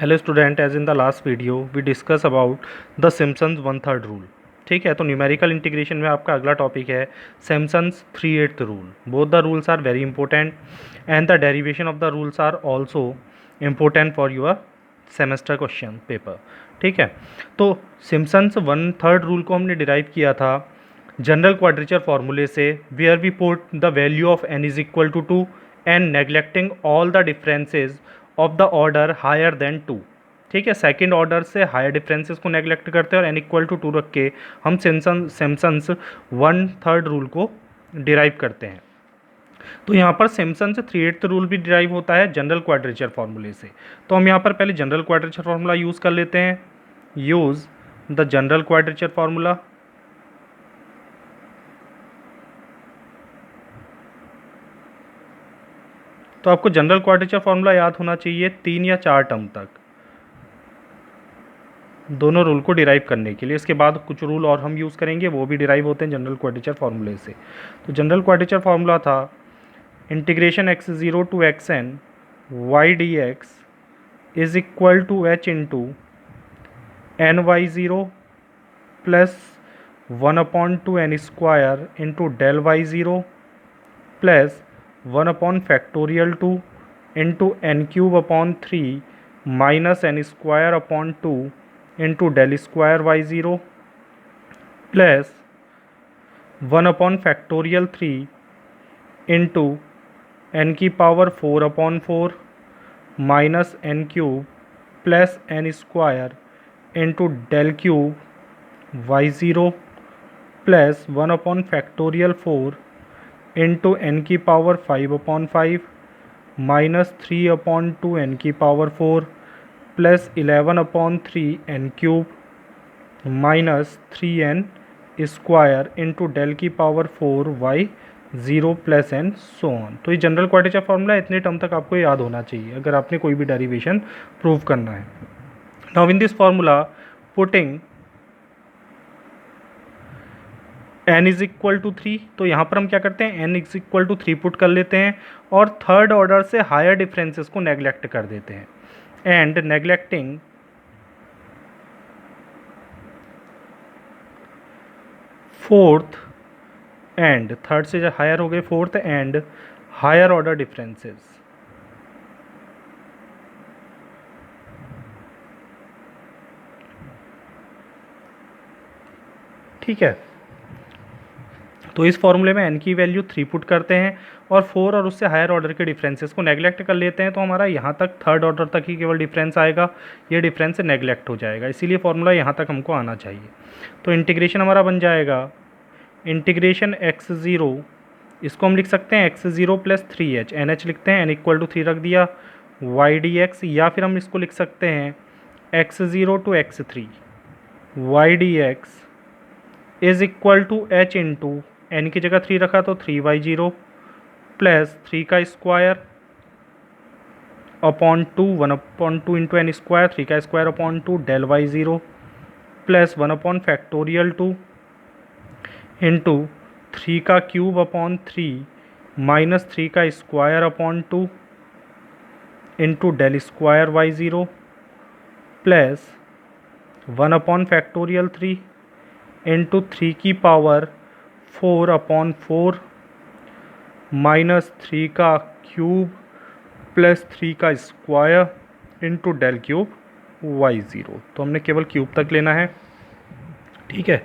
Hello student, as in the last video we discuss about the Simpson's 1/3 rule. ठीक है, तो numerical integration में आपका अगला टॉपिक है Simpson's 3/8 rule. Both the rules are very important and the derivation of the rules are also important for your semester question paper. ठीक है, तो सिम्पसन्स 1/3 रूल को हमने डिराइव किया था जनरल क्वाड्रेचर फार्मूले से, where we put the value of n is equal to 2 and neglecting all the differences of the order higher than 2। ठीक है, सेकंड ऑर्डर से हायर डिफरेंसेस को नेग्लेक्ट करते हैं और n इक्वल टू 2 रख के हम सिम्पसन्स 1/3 रूल को डिराइव करते हैं। तो यहाँ पर सिम्पसन्स 3/8 रूल भी डिराइव होता है जनरल क्वाड्रेचर फार्मूले से। तो हम यहाँ पर पहले जनरल क्वाड्रेचर फार्मूला यूज़ कर लेते हैं। Use the general quadrature formula. तो आपको जनरल क्वाड्रेचर फार्मूला याद होना चाहिए 3 या 4 टर्म तक, दोनों रूल को डिराइव करने के लिए। इसके बाद कुछ रूल और हम यूज़ करेंगे, वो भी डिराइव होते हैं जनरल क्वाड्रेचर फार्मूले से। तो जनरल क्वाड्रेचर फार्मूला था integration x0 to xn y dx is equal to h into n y zero plus 1/2 n square into del y zero plus 1/2 into n cube upon 3 minus n square upon 2 into del square y zero plus 1/3 into n की power 4/4 minus n cube plus n square into del cube y zero plus 1/4 into n की power 5/5 minus 3/2 n की power 4 plus 11/3 n cube minus 3n square into del की power 4 y zero plus n so on. तो ये general quadrature formula इतने term तक आपको याद होना चाहिए अगर आपने कोई भी डेरिवेशन प्रूव करना है। Now in this formula putting n is equal to 3, तो यहाँ पर हम क्या करते हैं n is equal to 3 put कर लेते हैं और थर्ड ऑर्डर से हायर डिफरेंसेस को नेग्लेक्ट कर देते हैं and neglecting fourth and third से जो हायर हो गए fourth and higher order differences. ठीक है, तो इस फॉर्मूले में n की वैल्यू 3 पुट करते हैं और 4 और उससे हायर ऑर्डर के डिफरेंसेस को नेग्लेक्ट कर लेते हैं, तो हमारा यहाँ तक थर्ड ऑर्डर तक ही केवल डिफरेंस आएगा, ये डिफरेंस नेग्लेक्ट हो जाएगा, इसीलिए फॉर्मूला यहाँ तक हमको आना चाहिए। तो इंटीग्रेशन हमारा बन जाएगा इंटीग्रेशन x0, इसको हम लिख सकते हैं x0 प्लस 3h, NH लिखते हैं, n इक्वल टू 3 रख दिया, y dx, या फिर हम इसको लिख सकते हैं x0 to x3 y dx is equal to h into n की जगह 3 रखा तो 3y0 प्लस 3 का square upon 2 1/2 into n square 3 का square upon 2 del y0 plus 1/2 into 3 का क्यूब अपॉन 3 माइनस 3 का square upon 2 into del square y0 plus 1/3 into 3 की power 4/4 minus 3 का क्यूब प्लस 3 का square into del cube y0। तो हमने केवल cube तक लेना है। ठीक है,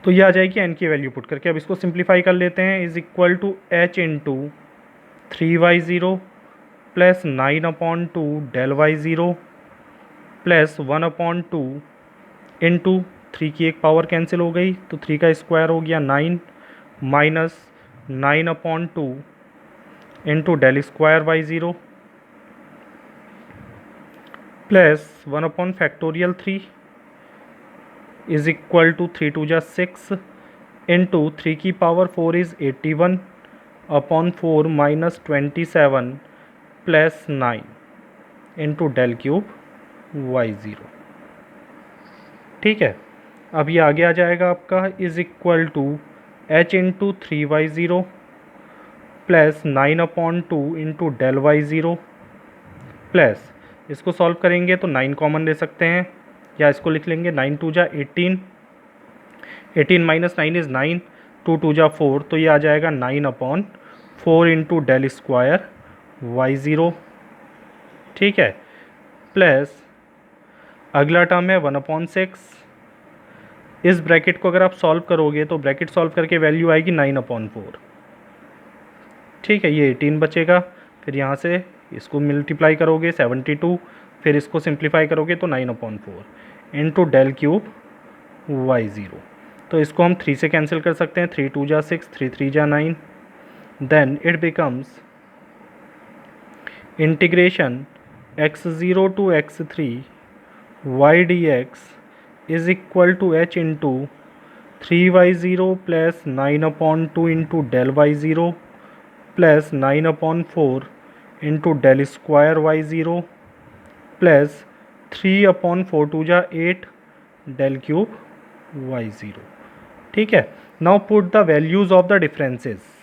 तो ये आ जाएगी n की वैल्यू पुट करके। अब इसको सिंप्लीफाई कर लेते हैं, is equal to h into 3y0 plus 9/2 del y0 plus 1/2 into 3 की एक पावर कैंसिल हो गई तो 3 का स्क्वायर हो गया 9 minus 9/2 into del square y0 plus 1/3 is equal to 3 2 जा 6 इंटू 3 की power 4 is 81/4 minus 27 plus 9 into del cube y0। ठीक है, अब ये आगे आ जाएगा आपका is equal to h into 3y0 plus 9/2 into del y0 plus इसको सॉल्व करेंगे तो 9 कॉमन ले सकते हैं, या इसको लिख लेंगे 9 2 जा 18, 18 माइनस 9 इज़ 9, 2 2 जा 4, तो ये आ जाएगा 9/4 इंटू डेल स्क्वायर y0, ठीक है, प्लस अगला टर्म है 1/6। इस ब्रैकेट को अगर आप सॉल्व करोगे तो ब्रैकेट सॉल्व करके वैल्यू आएगी 9/4, ठीक है, ये 18 बचेगा। फिर यहाँ से इसको मल्टीप्लाई करोगे 72, फिर इसको सिंप्लीफाई करोगे तो 9/4 इंटू डेल क्यूब y0, तो इसको हम 3 से कैंसिल कर सकते हैं, 3 2 जा 6, 3 3 जा 9, then it becomes integration x0 to x3 y dx is equal to h into 3y0 plus 9/2 into del y0 plus 9/4 into del square y0 plus 3/4 2 जा 8 डेल क्यूब y0, ठीक है। Now put the values of the differences.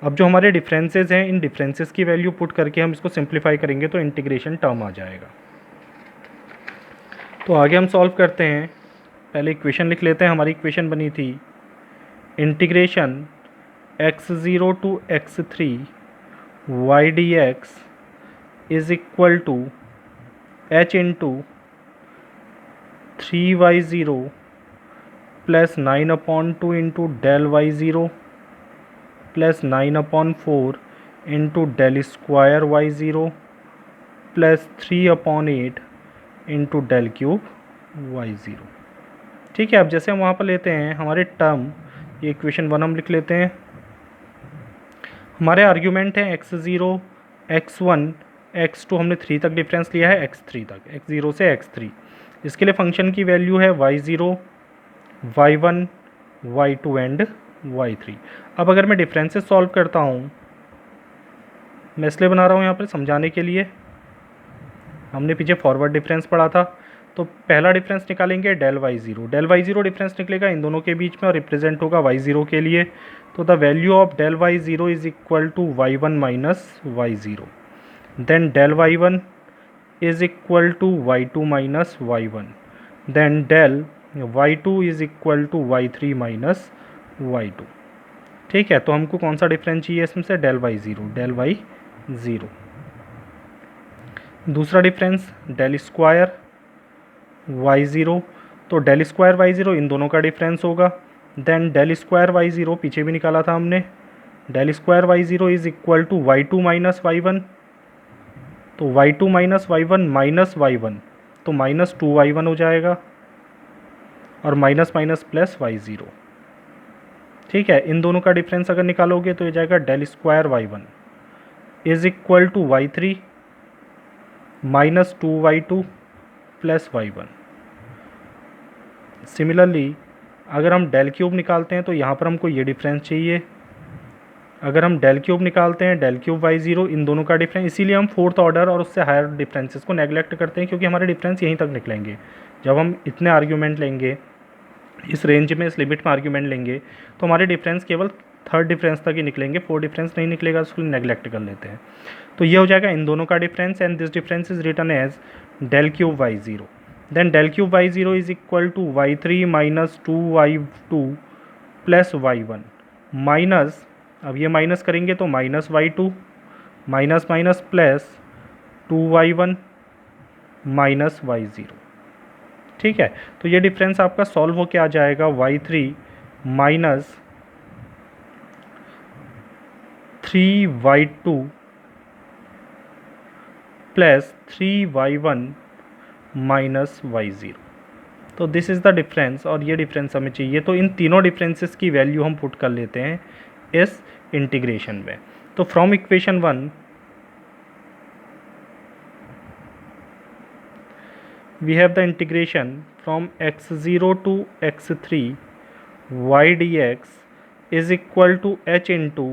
अब जो हमारे differences हैं, इन differences की value put करके हम इसको सिंप्लीफाई करेंगे तो इंटीग्रेशन टर्म आ जाएगा। तो आगे हम सॉल्व करते हैं, पहले इक्वेशन लिख लेते हैं। हमारी इक्वेशन बनी थी integration x0 to x3 y dx is equal to h into 3y0 plus 9/2 into del y0 plus 9/4 into del square y0 plus 3/8 into del cube y0, ठीक है। अब जैसे हम वहाँ पर लेते हैं हमारे टर्म, ये इक्वेशन 1 हम लिख लेते हैं। हमारे आर्ग्यूमेंट हैं x0, x1, x2, हमने 3 तक डिफरेंस लिया है, x3 तक, x0 से x3। इसके लिए फंक्शन की वैल्यू है y0, y1, y2 and y3। अब अगर मैं डिफरेंसेस सॉल्व करता हूँ, मैं इसलिए बना रहा हूँ यहाँ पर समझाने के लिए, हमने पीछे फॉरवर्ड डिफरेंस पढ़ा था। तो पहला डिफरेंस निकालेंगे del y0, del y0 difference निकलेगा इन दोनों के बीच में और रिप्रेजेंट होगा y0 के लिए। तो the value of del y0 is equal to y1 minus y0, then del y1 is equal to y2 minus y1, then del y2 is equal to y3 minus y2, ठीक है। तो हमको कौन सा डिफरेंस चाहिए इसमें से, डेल y0, डेल y0। दूसरा डिफरेंस डेल स्क्वायर y0, तो डेल स्क्वायर y0 इन दोनों का डिफरेंस होगा, देन डेल स्क्वायर y0 पीछे भी निकाला था हमने, del square y0 is equal to y2 minus y1, तो y2 minus y1 minus y1, तो माइनस 2y1 हो जाएगा, और माइनस माइनस प्लस y0, ठीक है। इन दोनों का डिफरेंस अगर निकालोगे तो ये जाएगा del square y1 is equal to y3 minus 2y2 plus y1। Similarly अगर हम डेल क्यूब निकालते हैं तो यहाँ पर हमको ये डिफरेंस चाहिए। अगर हम डेल क्यूब निकालते हैं, डेल क्यूब y0, इन दोनों का डिफरेंस, इसीलिए हम फोर्थ ऑर्डर और उससे हायर डिफरेंसेस को नेगलेक्ट करते हैं, क्योंकि हमारे डिफरेंस यहीं तक निकलेंगे। जब हम इतने आर्ग्यूमेंट लेंगे, इस रेंज में, इस लिमिट में आर्ग्यूमेंट लेंगे, तो हमारे डिफरेंस केवल थर्ड डिफरेंस तक ही निकलेंगे, फोर्थ डिफरेंस नहीं निकलेगा, उसको नेगलेक्ट कर लेते हैं। तो ये हो जाएगा इन दोनों का difference, and this difference is written as del cube y0, then del cube y0 is equal to y3 minus 2y2 plus y1 minus, अब ये माइनस करेंगे तो minus y2 minus minus plus 2y1 minus y0, ठीक है। तो ये difference आपका solve होके आ जाएगा y3 minus 3y2 plus 3y1 minus y0। तो दिस इज़ द डिफरेंस, और ये डिफरेंस हमें चाहिए। तो इन तीनों डिफरेंसेस की वैल्यू हम पुट कर लेते हैं इस इंटीग्रेशन में। तो from equation 1 we have the integration from x0 to x3 y dx is equal to h into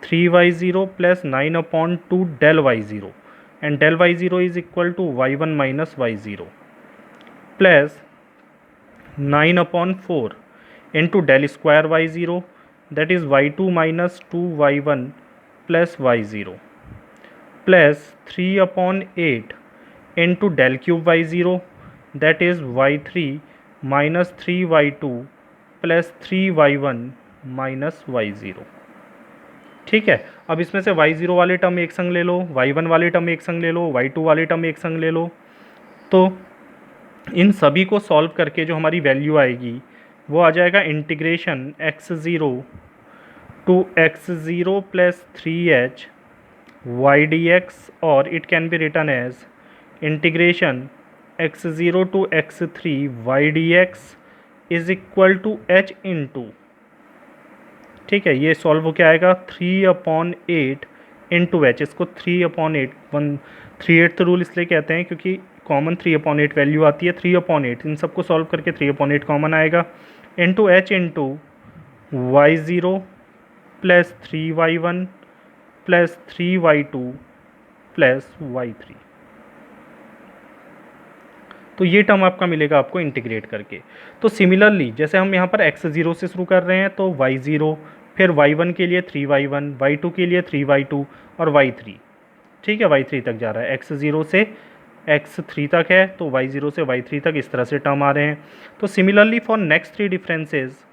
3y0 plus 9/2 del y0, and del y0 is equal to y1 minus y0 plus 9/4 into del square y0, that is y2 minus 2y1 plus y0 plus 3/8 into del cube y zero that is y three minus three y two plus three y one minus y zero. ठीक है, अब इसमें से Y zero वाले term एक संग ले लो, Y one वाले टर्म एक संग ले लो, वाई टू वाले टर्म एक संग ले लो। तो इन सभी को सॉल्व करके जो हमारी वैल्यू आएगी वो आ जाएगा integration x zero to x zero plus three h y d x, और it can be written as integration x zero to x three y d x is equal to h into, ठीक है, ये solve हो क्या आएगा 3/8 into H. इसको 3/8 3/8 rule इसलिए कहते हैं क्योंकि कॉमन 3/8 वैल्यू आती है। 3/8 इन सबको सॉल्व करके 3/8 कॉमन आएगा into h into y zero plus three y one plus three y two plus y three. तो ये टर्म आपका मिलेगा आपको इंटीग्रेट करके। तो सिमिलरली जैसे हम यहाँ पर एक्स ज़ीरो से शुरू कर रहे हैं तो वाई ज़ीरो, फिर वाई वन के लिए three y one, y two के लिए थ्री वाई टू और वाई थ्री। ठीक है, वाई थ्री तक जा रहा है, एक्स ज़ीरो से एक्स थ्री तक है तो वाई ज़ीरो से वाई थ्री तक इस तरह से टर्म आ रहे हैं। तो similarly for next three differences,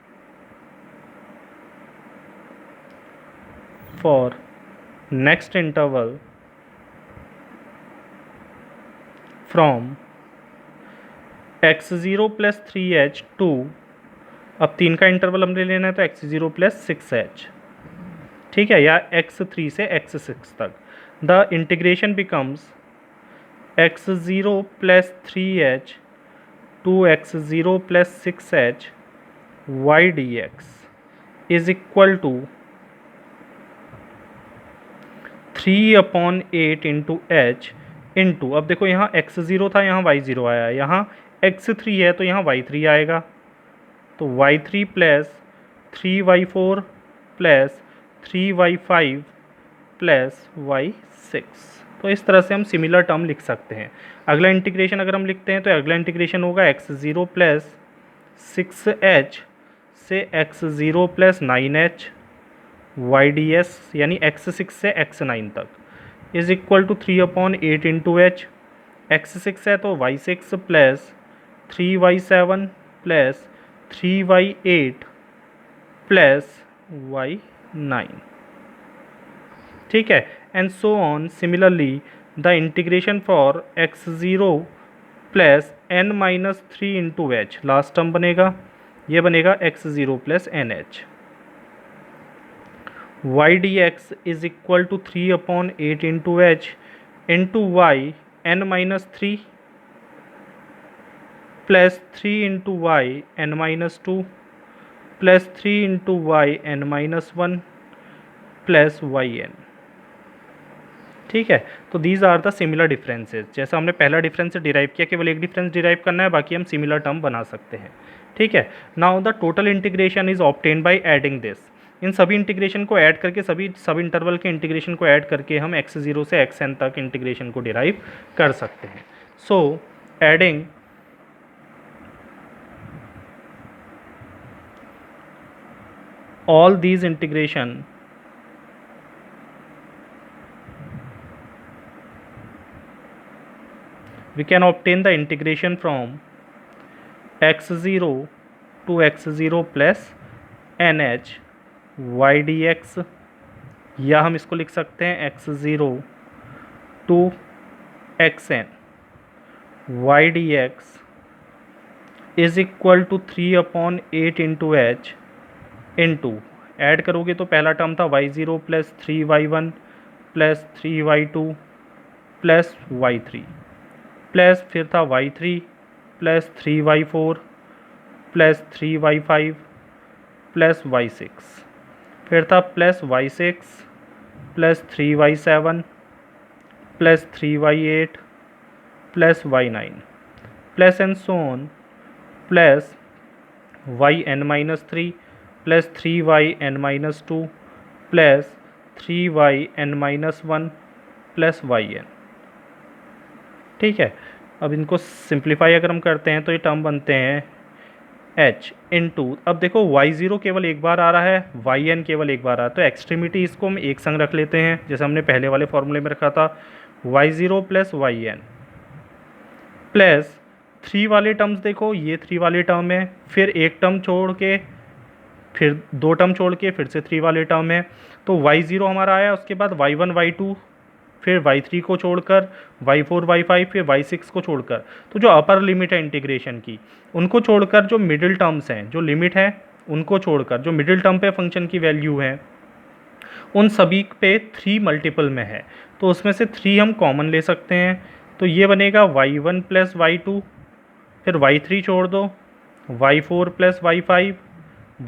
for next interval from x zero plus three h to, अब तीन का इंटरवल हमने लेना है तो x zero plus six h, ठीक है, या एक्स थ्री से एक्स सिक्स तक, the integration becomes x zero plus three h to x zero plus six h y d x is equal to 3/8 into h into, अब देखो यहाँ x zero था, यहाँ वाई ज़ीरो आया, यहाँ x three है तो यहाँ वाई थ्री आएगा, तो y three plus three y four plus three y five plus y six. तो इस तरह से हम सिमिलर टर्म लिख सकते हैं। अगला इंटीग्रेशन अगर हम लिखते हैं तो अगला इंटीग्रेशन होगा x zero plus six h से x zero plus nine h y d s, यानी एक्स सिक्स से एक्स नाइन तक is equal to 3/8 into h. X six है तो y six plus three y seven plus three y eight plus y nine, ठीक है, and so on. Similarly the integration for x zero plus n minus three into h, last term बनेगा, ये बनेगा x zero plus n h y d x is equal to 3/8 into h into y n minus three plus three into y n minus two plus three into y n minus one plus y n, ठीक है। तो these are the similar differences. जैसा हमने पहला difference derive किया, केवल एक difference derive करना है, बाकी हम सिमिलर टर्म बना सकते हैं, ठीक है। Now the total integration is obtained by adding this. इन सभी इंटीग्रेशन को ऐड करके, सभी सब इंटरवल के इंटीग्रेशन को ऐड करके हम एक्स ज़ीरो से एक्स एन तक इंटीग्रेशन को डिराइव कर सकते हैं। So adding all these integration we can obtain the integration from x0 to x0 plus nh y dx, या हम इसको लिख सकते हैं x0 to xn y dx is equal to 3/8 into h into, add करोगे तो पहला टर्म था y zero plus three y one plus three y two plus y three, plus फिर था y three plus three y four plus three y five plus y six, फिर था plus y six plus three y seven plus three y eight plus y nine plus and so on plus y n minus three plus three y n minus two plus three y n minus one plus y n, ठीक है। अब इनको simplify अगर हम करते हैं तो ये टर्म बनते हैं h इंटू, अब देखो वाई ज़ीरो केवल एक बार आ रहा है, वाई एन केवल एक बार आ रहा है, तो एक्सट्रीमिटी इसको हम एक संग रख लेते हैं जैसे हमने पहले वाले फॉर्मूले में रखा था, y zero plus y n plus 3 वाले टर्म्स देखो, ये 3 वाले टर्म है, फिर एक टर्म छोड़ के, फिर 2 टर्म छोड़ के फिर से 3 वाले टर्म है। तो y0 हमारा आया, उसके बाद y1 y2, फिर y3 को छोड़कर y4 y5, फिर y6 को छोड़कर, तो जो अपर लिमिट है इंटीग्रेशन की उनको छोड़कर जो मिडिल टर्म्स हैं, जो लिमिट है उनको छोड़कर जो मिडिल टर्म पे फंक्शन की वैल्यू है उन सभी पे 3 मल्टीपल में है, तो उसमें से 3 हम कॉमन ले सकते हैं। तो ये बनेगा y1 प्लस y2, फिर y3 छोड़ दो, y4 प्लस y5,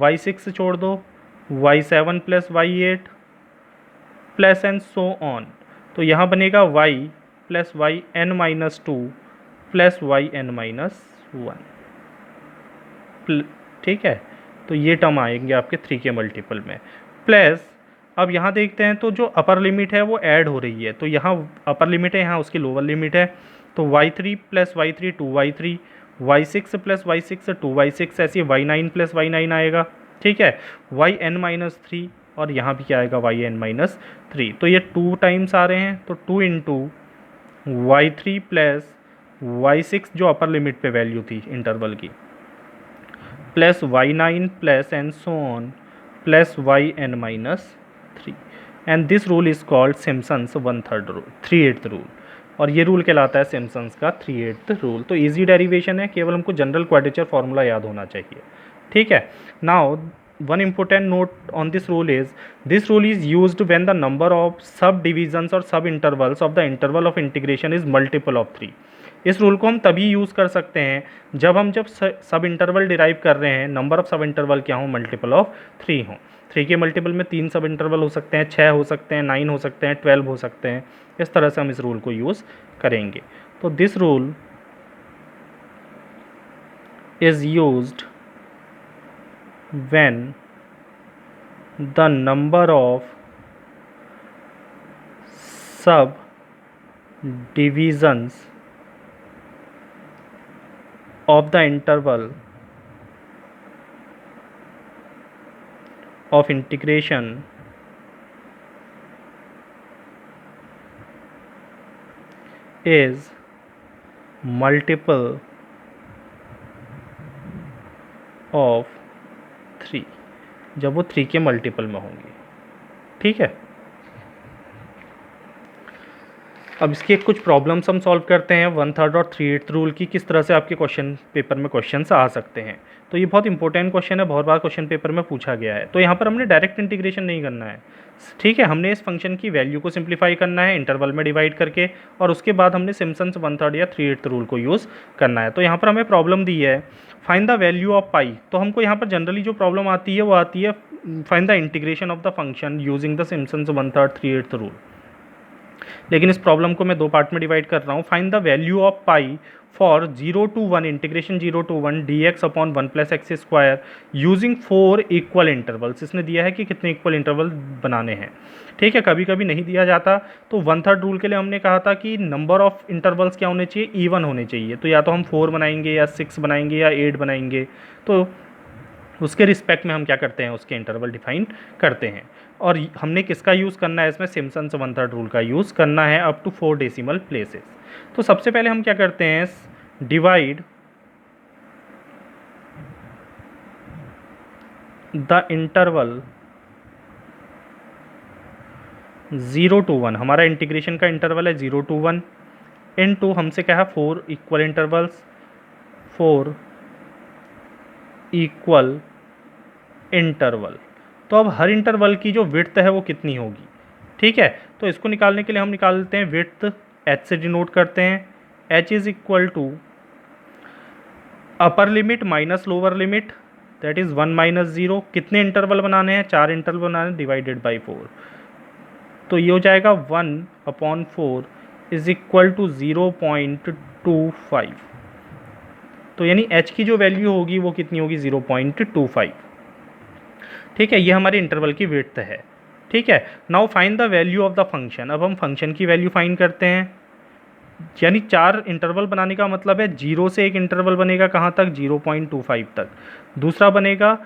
y6 छोड़ दो, y7 plus y8 plus and so on. तो यहाँ बनेगा y plus y n minus two plus y n minus one. ठीक है, तो ये टर्म आएंगे आपके 3 के मल्टीपल में। प्लस अब यहाँ देखते हैं तो जो अपर लिमिट है वो ऐड हो रही है, तो यहाँ अपर लिमिट है, यहाँ उसकी लोअर लिमिट है। तो y3 plus y3 2y3, y6 plus y6 2y6, ऐसे y9 प्लस y9 आएगा। ठीक है, yn माइनस थ्री, और यहाँ भी क्या आएगा yn माइनस थ्री। तो ये 2 टाइम्स आ रहे हैं, तो 2 इंटू y3 प्लस y6 जो अपर लिमिट पे वैल्यू थी इंटरवल की, plus y9 plus and so on plus yn minus three. And this rule is called Simpson's 1/3 rule, 3/8 rule, और ये रूल कहलाता है सिम्पसन्स का 3/8 रूल। तो इजी डेरिवेशन है, केवल हमको जनरल क्वाड्रेचर फार्मूला याद होना चाहिए। ठीक है, now one important note on this rule is used when the number of subdivisions or sub intervals of the interval of integration is multiple of 3। इस रूल को हम तभी यूज़ कर सकते हैं जब सब इंटरवल डिराइव कर रहे हैं, नंबर ऑफ सब इंटरवल क्या हो, मल्टीपल ऑफ 3 हो। 3 के मल्टीपल में 3 सब इंटरवल हो सकते हैं, 6 हो सकते हैं, 9 हो सकते हैं, 12 हो सकते हैं। इस तरह से हम इस रूल को यूज़ करेंगे। तो this rule is used when the number of subdivisions of the interval of integration is multiple of 3, जब वो 3 के मल्टीपल में होंगी। ठीक है, अब इसके कुछ प्रॉब्लम्स हम सॉल्व करते हैं 1/3 और 3/8 रूल की, किस तरह से आपके क्वेश्चन पेपर में क्वेश्चंस आ सकते हैं। तो ये बहुत इंपॉर्टेंट क्वेश्चन है, बहुत बार क्वेश्चन पेपर में पूछा गया है। तो यहाँ पर हमने डायरेक्ट इंटीग्रेशन नहीं करना है। ठीक है, हमने इस फंक्शन की वैल्यू को सिंप्लीफाई करना है इंटरवल में डिवाइड करके, और उसके बाद हमने सिम्पसन्स 1/3 या 3/8 रूल को यूज़ करना है। तो यहाँ पर हमें प्रॉब्लम दी है फाइंड द वैल्यू ऑफ पाई। तो हमको यहाँ पर जनरली जो प्रॉब्लम आती है वो आती है find the integration of the function using the Simpson's 1/3 3/8 rule. लेकिन इस प्रॉब्लम को मैं 2 पार्ट में डिवाइड कर रहा हूँ। Find the value of pi for 0 to 1 integration 0 to 1 dx upon 1 plus x square using 4 equal intervals. इसने दिया है कि कितने इक्वल इंटरवल बनाने हैं। ठीक है, कभी कभी नहीं दिया जाता, तो 1/3 रूल के लिए हमने कहा था कि नंबर ऑफ इंटरवल्स क्या होने चाहिए, इवन होने चाहिए। तो या तो हम 4 बनाएंगे या 6 बनाएंगे या 8 बनाएंगे, तो उसके रिस्पेक्ट में हम क्या करते हैं, उसके इंटरवल डिफाइन करते हैं। और हमने किसका यूज़ करना है इसमें, सिम्पसन्स 1/3 रूल का यूज़ करना है अप टू 4 डेसिमल प्लेसेस। तो सबसे पहले हम क्या करते हैं, डिवाइड द इंटरवल 0 to 1, हमारा इंटीग्रेशन का इंटरवल है 0 to 1, इनटू हमसे क्या है 4 इक्वल इंटरवल्स, 4 इक्वल इंटरवल। तो अब हर इंटरवल की जो विड्थ है वो कितनी होगी। ठीक है, तो इसको निकालने के लिए हम निकालते हैं विड्थ, h से डिनोट करते हैं। h is equal to upper limit minus lower limit, that is 1 minus 0। कितने इंटरवल बनाने हैं, 4 इंटरवल बनाने हैं, डिवाइडेड बाई 4। तो ये हो जाएगा 1/4 इज इक्वल टू 0.25। तो यानी h की जो वैल्यू होगी वो कितनी होगी, 0.25। ठीक है, ये हमारे इंटरवल की विड्थ है। ठीक है, now find the value of the function. अब हम फंक्शन की वैल्यू फाइंड करते हैं, यानी 4 इंटरवल बनाने का मतलब है 0 से एक इंटरवल बनेगा कहाँ तक, 0.25 तक, दूसरा बनेगा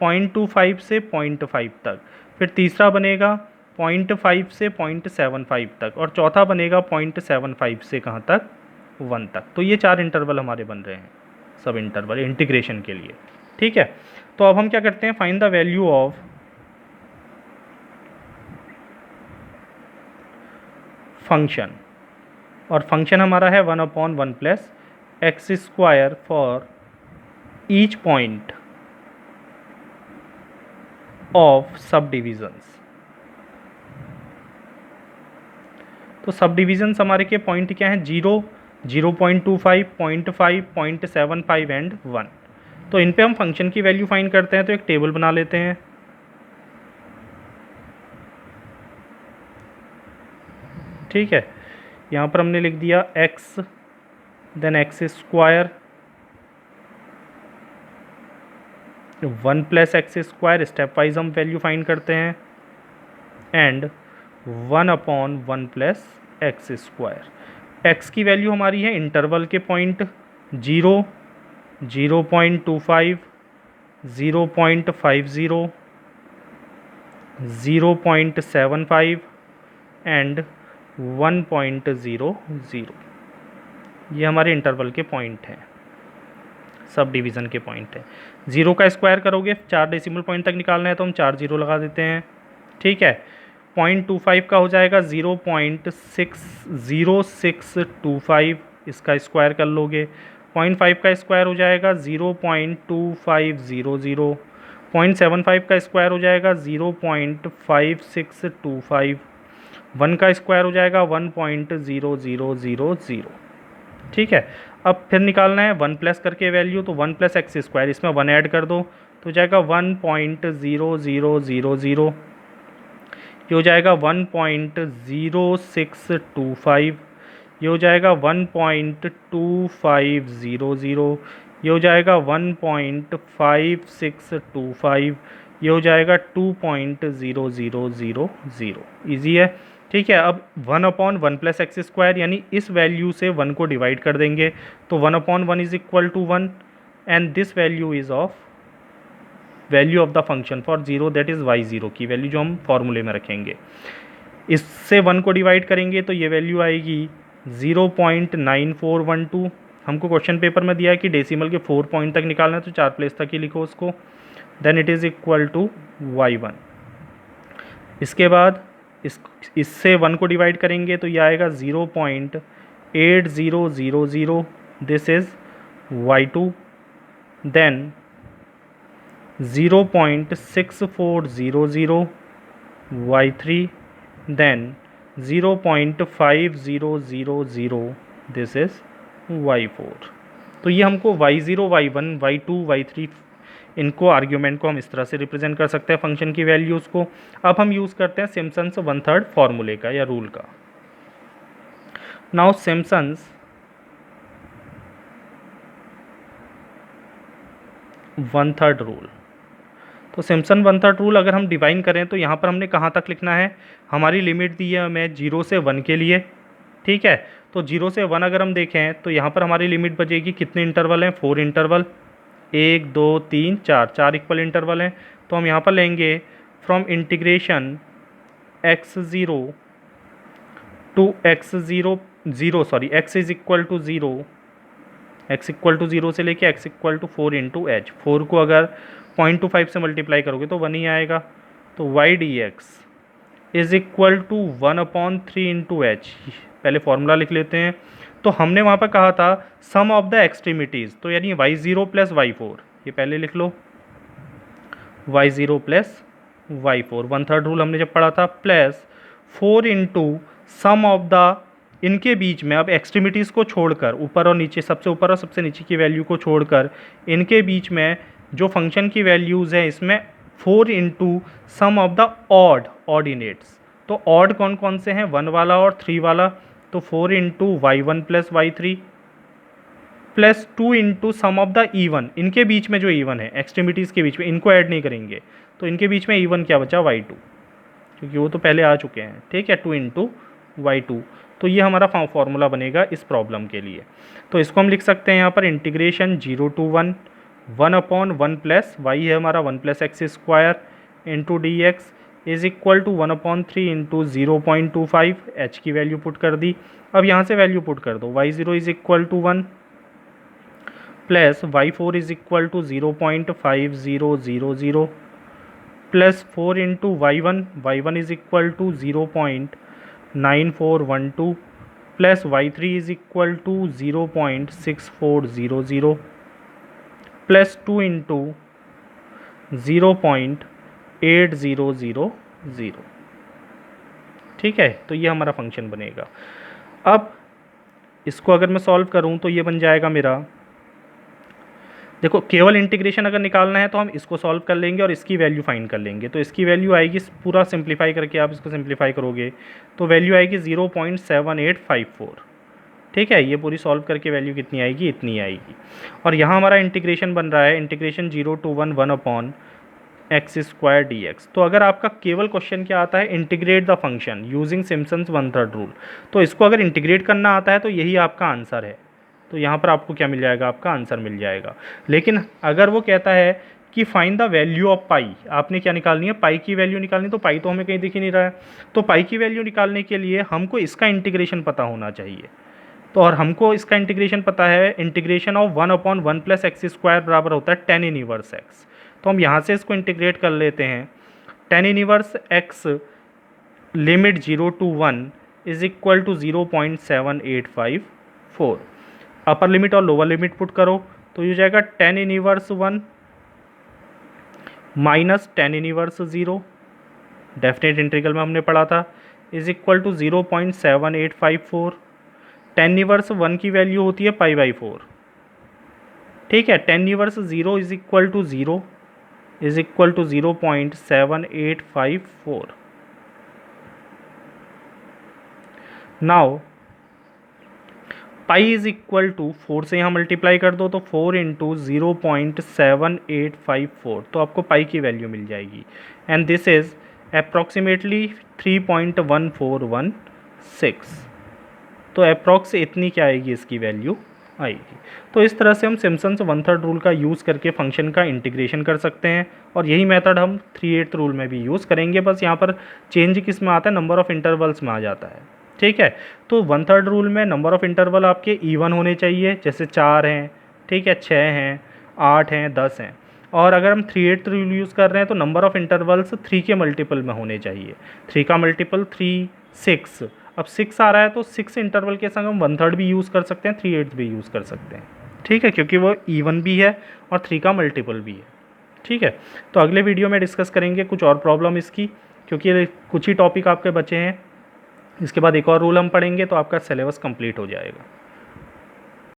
0.25 से 0.5 तक, फिर तीसरा बनेगा 0.5 से 0.75 तक, और चौथा बनेगा 0.75 से कहाँ तक, 1 तक। तो ये 4 इंटरवल हमारे बन रहे हैं सब इंटरवल इंटीग्रेशन के लिए। ठीक है, तो अब हम क्या करते हैं, find the value of function, और फंक्शन हमारा है 1/1 plus x square for each point of सब डिविजन्स। तो सब डिविजन्स हमारे के पॉइंट क्या हैं, 0, 0.25, 0.5, 0.75 एंड 1। तो इन पे हम फंक्शन की वैल्यू फाइंड करते हैं। तो एक टेबल बना लेते हैं। ठीक है, यहाँ पर हमने लिख दिया x, then x square 1 plus x square, step wise हम वैल्यू फाइंड करते हैं, and 1/1 plus x square. X की वैल्यू हमारी है इंटरवल के पॉइंट 0, 0.25, 0.50, 0.75 एंड 1.00। ये हमारे इंटरवल के पॉइंट हैं, सब डिवीज़न के पॉइंट हैं। 0 का स्क्वायर करोगे 4 डेसिमल पॉइंट तक निकालना है तो हम 4 0 लगा देते हैं। ठीक है, 0.25 का हो जाएगा 0.0625, इसका स्क्वायर कर लोगे। 0.5 का स्क्वायर हो जाएगा 0.2500, 0.75 का स्क्वायर हो जाएगा 0.5625, 1 का स्क्वायर हो जाएगा 1.0000। ठीक है, अब फिर निकालना है 1 प्लस करके वैल्यू, तो 1 प्लस एक्स स्क्वायर, इसमें 1 ऐड कर दो तो हो जाएगा 1.0000, ये हो जाएगा 1.0625, ये हो जाएगा 1.2500, ये हो जाएगा 1.5625, ये हो जाएगा 2.0000। ईजी है। ठीक है, अब 1/1 प्लस एक्स स्क्वायर, यानी इस वैल्यू से 1 को डिवाइड कर देंगे तो 1/1 is equal to 1, and this value is of value of the function for 0, that is y0 की वैल्यू जो हम फॉर्मूले में रखेंगे। इससे 1 को डिवाइड करेंगे तो ये वैल्यू आएगी 0.9412। हमको क्वेश्चन पेपर में दिया है कि डेसिमल के 4 पॉइंट तक निकालना है, तो 4 प्लेस तक ही लिखो उसको। Then it is equal to y1। इसके बाद इससे 1 को डिवाइड करेंगे तो ये आएगा 0.8000, this is y2। Then 0.6400 y3, then 0.5000, this is y4। तो ये हमको y0, y1, y2, y3 इनको आर्ग्यूमेंट को हम इस तरह से रिप्रेजेंट कर सकते हैं फंक्शन की वैल्यूज़ को। अब हम यूज़ करते हैं सिम्पसन्स 1/3 फॉर्मूले का या रूल का। Now Simpson's 1/3 rule. तो सिम्पसन 1/3 रूल अगर हम डिवाइन करें तो यहाँ पर हमने कहाँ तक लिखना है, हमारी लिमिट दी है हमें 0 से 1 के लिए। ठीक है, तो 0 से 1 अगर हम देखें तो यहाँ पर हमारी लिमिट बचेगी, कितने इंटरवल हैं, 4 इंटरवल, 1 2 3 4, 4 इक्वल इंटरवल हैं। तो हम यहाँ पर लेंगे from integration x0 to x0 x is equal to 0, x equal to 0 से लेके x equal to 4 into h. 4 को अगर 0.25 से मल्टीप्लाई करोगे तो 1 ही आएगा। तो y d x is equal to 1/3 into h. पहले फॉर्मूला लिख लेते हैं। तो हमने वहाँ पर कहा था सम ऑफ द एक्सट्रीमिटीज़, तो यानी y0 प्लस y4, ये पहले लिख लो, y0 प्लस y4 1/3 रूल हमने जब पढ़ा था, plus 4 into sum of the, इनके बीच में अब एक्सट्रीमिटीज़ को छोड़कर, ऊपर और नीचे, सबसे ऊपर और सबसे नीचे की वैल्यू को छोड़कर इनके बीच में जो फंक्शन की वैल्यूज़ हैं इसमें 4 into sum of the odd ordinates. तो ऑड कौन कौन से हैं, 1 वाला और 3 वाला, तो 4 into y1 plus y3 plus 2 into sum of the even, इनके बीच में जो इवन है एक्सट्रीमिटीज़ के बीच में, इनको ऐड नहीं करेंगे तो इनके बीच में इवन क्या बचा, y2, क्योंकि वो तो पहले आ चुके हैं। ठीक है, 2 इंटू y2। तो ये हमारा फार्मूला बनेगा इस प्रॉब्लम के लिए। तो इसको हम लिख सकते हैं यहाँ पर इंटीग्रेशन 0 to 1, 1/1 प्लस y है हमारा 1 plus x square into d x is equal to 1/3 into 0.25, h की वैल्यू पुट कर दी, अब यहाँ से वैल्यू पुट कर दो, y0 is equal to 1 plus y4 is equal to 0.5000 plus 4 into y1 is equal to 0.9412 plus y3 is equal to 0.6400 plus 2 into 0.8000। ठीक है, तो ये हमारा फंक्शन बनेगा। अब इसको अगर मैं सॉल्व करूं तो ये बन जाएगा मेरा, देखो केवल इंटीग्रेशन अगर निकालना है तो हम इसको सॉल्व कर लेंगे और इसकी वैल्यू फाइंड कर लेंगे। तो इसकी वैल्यू आएगी, पूरा सिंप्लीफाई करके आप इसको सिंप्लीफाई करोगे तो वैल्यू आएगी 0.7854। ठीक है, ये पूरी सॉल्व करके वैल्यू कितनी आएगी, इतनी आएगी। और यहाँ हमारा इंटीग्रेशन बन रहा है integration 0 to 1 upon x square d x. तो अगर आपका केवल क्वेश्चन क्या आता है, integrate the function using Simpson's 1/3 rule, तो इसको अगर इंटीग्रेट करना आता है तो यही आपका आंसर है। तो यहाँ पर आपको क्या मिल जाएगा, आपका आंसर मिल जाएगा। लेकिन अगर वो कहता है कि फाइंड द वैल्यू ऑफ पाई, आपने क्या निकालनी है, पाई की वैल्यू निकालनी, तो पाई तो हमें कहीं दिख ही नहीं रहा है। तो पाई की वैल्यू निकालने के लिए हमको इसका इंटीग्रेशन पता होना चाहिए। तो और हमको इसका इंटीग्रेशन पता है, integration of 1/1 plus x square बराबर होता है tan इनवर्स एक्स। तो हम यहाँ से इसको इंटीग्रेट कर लेते हैं। tan inverse x limit 0 to 1 is equal to 0.7854। Upper limit और लोअर लिमिट पुट करो तो ये हो जाएगा tan inverse 1 minus tan inverse 0, definite integral में हमने पढ़ा था, is equal to 0.7854। tan inverse 1 की वैल्यू होती है π/4। ठीक है, tan inverse 0 is equal to 0 is equal to 0.7854। Now pi is equal to 4 से यहाँ मल्टीप्लाई कर दो तो 4 इंटू 0.7854, तो आपको पाई की वैल्यू मिल जाएगी। And this is approximately 3.1416। तो अप्रॉक्स इतनी क्या आएगी, इसकी वैल्यू आएगी। तो इस तरह से हम सिम्पसन्स 1/3 रूल का यूज़ करके फंक्शन का इंटीग्रेशन कर सकते हैं, और यही मेथड हम 3/8 रूल में भी यूज़ करेंगे। बस यहाँ पर चेंज किस में आता है, नंबर ऑफ़ इंटरवल्स में आ जाता है। ठीक है, तो 1/3 रूल में नंबर ऑफ़ इंटरवल आपके इवन होने चाहिए, जैसे 4 हैं, ठीक है, 6 हैं, 8 हैं, 10 हैं। और अगर हम 3/8 रूल यूज़ कर रहे हैं तो नंबर ऑफ़ इंटरवल्स 3 के मल्टीपल में होने चाहिए। 3 का मल्टीपल 3, 6। अब 6 आ रहा है तो 6 इंटरवल के संग हम 1/3 भी यूज़ कर सकते हैं, 3/8 भी यूज़ कर सकते हैं। ठीक है, क्योंकि वो इवन भी है और 3 का मल्टीपल भी है। ठीक है, तो अगले वीडियो में डिस्कस करेंगे कुछ और प्रॉब्लम इसकी, क्योंकि कुछ ही टॉपिक आपके बचे हैं। इसके बाद एक और रूल हम पढ़ेंगे तो आपका सिलेबस कंप्लीट हो जाएगा।